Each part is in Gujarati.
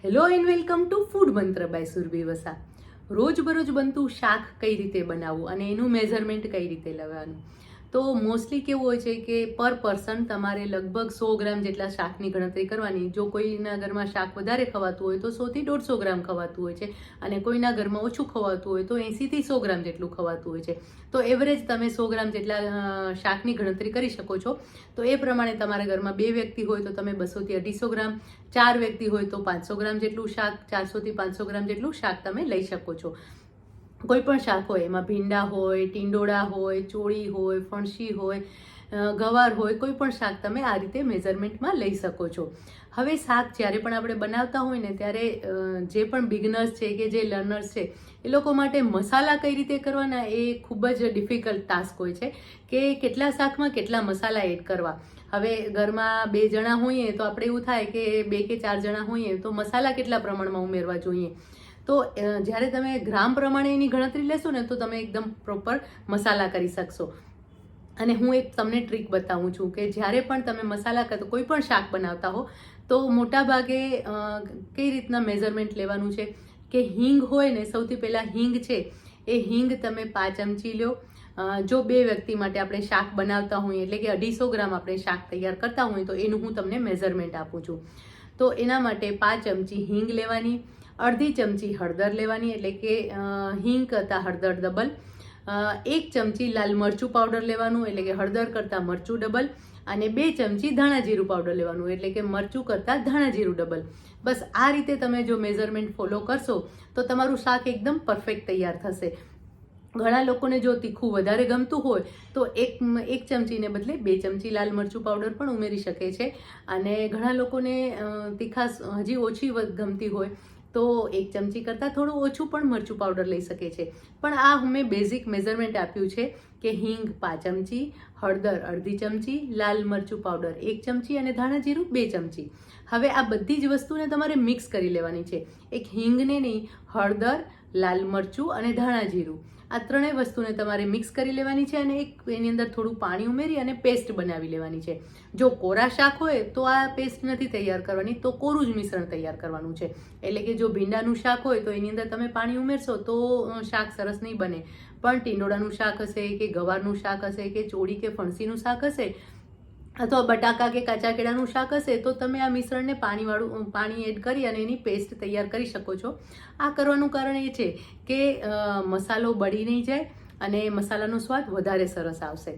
Hello and welcome to food મંત્ર બાય સુરભી વસા. રોજબરોજ બનતું શાક કઈ રીતે બનાવવું અને એનું મેઝરમેન્ટ કઈ રીતે લેવાનું. તો મોસ્ટલી કેવું હોય છે કે પર પર્સન તમારે લગભગ 100 ગ્રામ જેટલા શાકની ગણતરી કરવાની. જો કોઈના ઘરમાં શાક વધારે ખવાતું હોય તો 100 થી 150 ગ્રામ ખવાતું હોય છે અને કોઈના ઘરમાં ઓછું ખવાતું હોય તો 80 થી 100 ગ્રામ જેટલું ખવાતું હોય છે. તો એવરેજ તમે 100 ગ્રામ જેટલા શાકની ગણતરી કરી શકો છો. તો એ પ્રમાણે તમારા ઘરમાં 2 વ્યક્તિ હોય તો તમે 200 થી 250 ગ્રામ, 4 વ્યક્તિ હોય તો 500 ગ્રામ જેટલું શાક, 400 થી 500 ગ્રામ જેટલું શાક તમે લઈ શકો છો. કોઈ પણ શાક હોય, એમાં ભીંડા હોય, ટીંડોળા હોય, ચોળી હોય, ફણસી હોય, ગવાર હોય, કોઈ પણ શાક તમે આ રીતે મેઝરમેન્ટમાં લઈ શકો છો. હવે શાક જ્યારે પણ આપણે બનાવતા હોય ને ત્યારે જે પણ બિગનર્સ છે કે જે લર્નર્સ છે એ લોકો માટે મસાલા કઈ રીતે કરવાના એ ખૂબ જ ડિફિકલ્ટ ટાસ્ક હોય છે કે કેટલા શાકમાં કેટલા મસાલા એડ કરવા. હવે ઘરમાં 2 જણા હોઈએ તો આપણે એવું થાય કે 2 કે 4 જણા હોઈએ તો મસાલા કેટલા પ્રમાણમાં ઉમેરવા જોઈએ. તો જ્યારે તમે ગ્રામ પ્રમાણે એની ગણતરી લેશો ને તો તમે એકદમ પ્રોપર મસાલા કરી શકશો. અને હું એક તમને ટ્રીક બતાવું છું કે જ્યારે પણ તમે મસાલા કરતો કોઈ પણ શાક બનાવતા હો તો મોટા ભાગે કઈ રીતના મેઝરમેન્ટ લેવાનું છે કે હિંગ હોય ને, સૌથી પહેલાં હિંગ છે એ હિંગ તમે 5 ચમચી લો. જો 2 વ્યક્તિ માટે આપણે શાક બનાવતા હોઈએ એટલે કે 250 ગ્રામ આપણે શાક તૈયાર કરતા હોઈએ તો એનું હું તમને મેઝરમેન્ટ આપું છું. તો એના માટે 5 ચમચી હિંગ લેવાની, અડધી ચમચી હળદર લેવાની એટલે કે હિંગ કરતાં હળદર ડબલ, 1 ચમચી લાલ મરચું પાવડર લેવાનું એટલે કે હળદર કરતાં મરચું ડબલ, અને 2 ચમચી ધાણા જીરું પાવડર લેવાનું એટલે કે મરચું કરતાં ધાણા જીરું ડબલ. બસ આ રીતે તમે જો મેઝરમેન્ટ ફોલો કરશો તો તમારું શાક એકદમ પરફેક્ટ તૈયાર થશે. ઘણા લોકોને જો તીખું વધારે ગમતું હોય તો એક ચમચીને બદલે 2 ચમચી લાલ મરચું પાવડર પણ ઉમેરી શકે છે. અને ઘણા લોકોને તીખાશ હજી ઓછી ગમતી હોય તો 1 ચમચી કરતાં થોડું ઓછું પણ મરચું પાવડર લઈ શકે છે. પણ આ મેં બેઝિક મેઝરમેન્ટ આપ્યું છે કે હિંગ 5 ચમચી, હળદર અડધી ચમચી, લાલ મરચું પાવડર 1 ચમચી અને ધાણા જીરું 2 ચમચી. હવે આ બધી જ વસ્તુને તમારે મિક્સ કરી લેવાની છે. એક હિંગને નહીં, હળદર, લાલ મરચું અને ધાણા જીરું આ ત્રણેય વસ્તુને તમારે મિક્સ કરી લેવાની છે અને એની અંદર થોડું પાણી ઉમેરી અને પેસ્ટ બનાવી લેવાની છે. જો કોરા શાક હોય તો આ પેસ્ટ નથી તૈયાર કરવાની, તો કોરું જ મિશ્રણ તૈયાર કરવાનું છે. એટલે કે જો ભીંડાનું શાક હોય તો એની અંદર તમે પાણી ઉમેરશો તો શાક સરસ નહીં બને. પણ ટીંડોળાનું શાક હશે કે ગવારનું શાક હશે કે ચોળી કે ફણસીનું શાક હશે અથવા બટાકા કે કાચા કેળાનું શાક હશે તો તમે આ મિશ્રણને પાણી એડ કરી અને એની પેસ્ટ તૈયાર કરી શકો છો. આ કરવાનું કારણ એ છે કે મસાલો બળી નહીં જાય અને મસાલાનો સ્વાદ વધારે સરસ આવશે.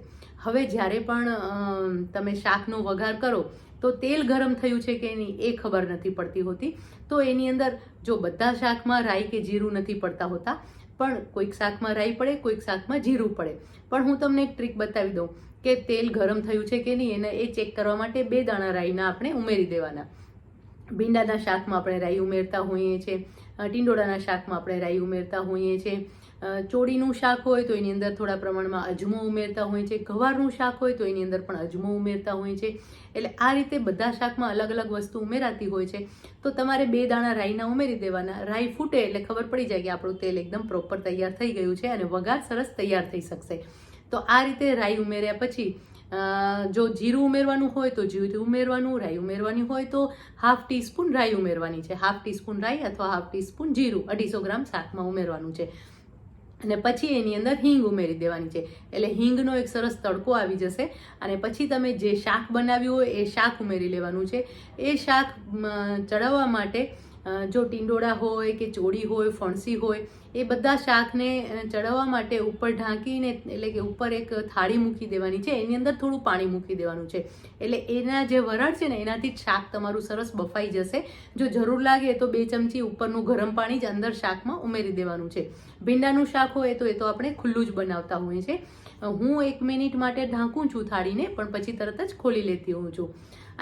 હવે જ્યારે પણ તમે શાકનો વઘાર કરો તો તેલ ગરમ થયું છે કે નહીં એ ખબર નથી પડતી હોતી. તો એની અંદર જો બધા શાકમાં રાઈ કે જીરું નથી પડતા હોતા, પણ કોઈક શાકમાં રાઈ પડે, કોઈક શાકમાં જીરું પડે. પણ હું તમને એક ટ્રીક બતાવી દઉં કે તેલ ગરમ થયું છે કે નહીં એને એ ચેક કરવા માટે 2 દાણા રાઈના આપણે ઉમેરી દેવાના. ભીંડાના શાકમાં આપણે રાઈ ઉમેરતા હોઈએ છીએ, ટીંડોળાના શાકમાં આપણે રાઈ ઉમેરતા હોઈએ છીએ, ચોળીનું શાક હોય તો એની અંદર થોડા પ્રમાણમાં અજમો ઉમેરતા હોઈએ છીએ, ગવારનું શાક હોય તો એની અંદર પણ અજમો ઉમેરતા હોઈએ છીએ. એટલે આ રીતે બધા શાકમાં અલગ અલગ વસ્તુ ઉમેરાતી હોય છે. તો તમારે 2 દાણા રાઈના ઉમેરી દેવાના. રાઈ ફૂટે એટલે ખબર પડી જાય કે આપણું તેલ એકદમ પ્રોપર તૈયાર થઈ ગયું છે અને વઘાર સરસ તૈયાર થઈ શકશે. તો આ રીતે રાઈ ઉમેર્યા પછી જો જીરું ઉમેરવાનું હોય તો જીરું ઉમેરવાનું, રાઈ ઉમેરવાની હોય તો ½ ટીસ્પૂન રાઈ ઉમેરવાની છે. ½ ટીસ્પૂન રાઈ અથવા ½ ટીસ્પૂન જીરું 250 ગ્રામ શાકમાં ઉમેરવાનું છે. અને પછી એની અંદર હિંગ ઉમેરી દેવાની છે. એટલે હિંગનો એક સરસ તડકો આવી જશે અને પછી તમે જે શાક બનાવ્યું હોય એ શાક ઉમેરી લેવાનું છે. એ શાક ચડાવવા માટે જો ટીંડોળા હોય કે ચોળી હોય, ફણસી હોય, એ બધા શાકને ચડાવવા માટે ઉપર ઢાંકીને એટલે કે ઉપર એક થાળી મૂકી દેવાની છે. એની અંદર થોડું પાણી મૂકી દેવાનું છે. એટલે એના જે વરાળ છે ને એનાથી જ શાક તમારું સરસ બફાઈ જશે. જો જરૂર લાગે તો 2 ચમચી ઉપરનું ગરમ પાણી જ અંદર શાકમાં ઉમેરી દેવાનું છે. ભીંડાનું શાક હોય તો એ તો આપણે ખુલ્લું જ બનાવતા હોઈએ છીએ. હું 1 મિનિટ માટે ઢાંકું છું થાળીને, પણ પછી તરત જ ખોલી લેતી હોઉં છું.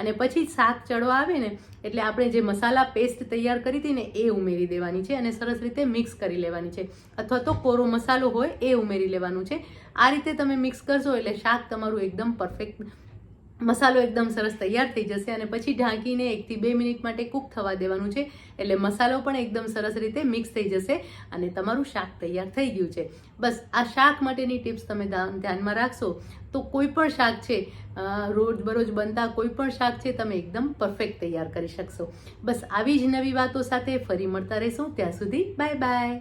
અને પછી શાક ચડવા આવે ને એટલે આપણે જે મસાલા પેસ્ટ તૈયાર કરી હતી ને એ ઉમેરી દેવાની છે અને સરસ રીતે મિક્સ કરી લેવાની છે. અથવા તો કોરો મસાલો હોય એ ઉમેરી લેવાનું છે. આ રીતે તમે મિક્સ કરશો એટલે શાક તમારું એકદમ પરફેક્ટ મસાલો એકદમ સરસ તૈયાર થઈ જશે અને પછી ઢાંકીને 1 થી 2 મિનિટ માટે કૂક થવા દેવાનું છે. એટલે મસાલો પણ એકદમ સરસ રીતે મિક્સ થઈ જશે અને તમારું શાક તૈયાર થઈ ગયું છે. બસ આ શાક માટેની ટિપ્સ તમે ધ્યાનમાં રાખશો તો કોઈ પણ શાક છે, રોજબરોજ બનતા કોઈ પણ શાક છે, તમે એકદમ પરફેક્ટ તૈયાર કરી શકશો. બસ આવી જ નવી વાતો સાથે ફરી મળતા રહીશું. ત્યાં સુધી બાય બાય.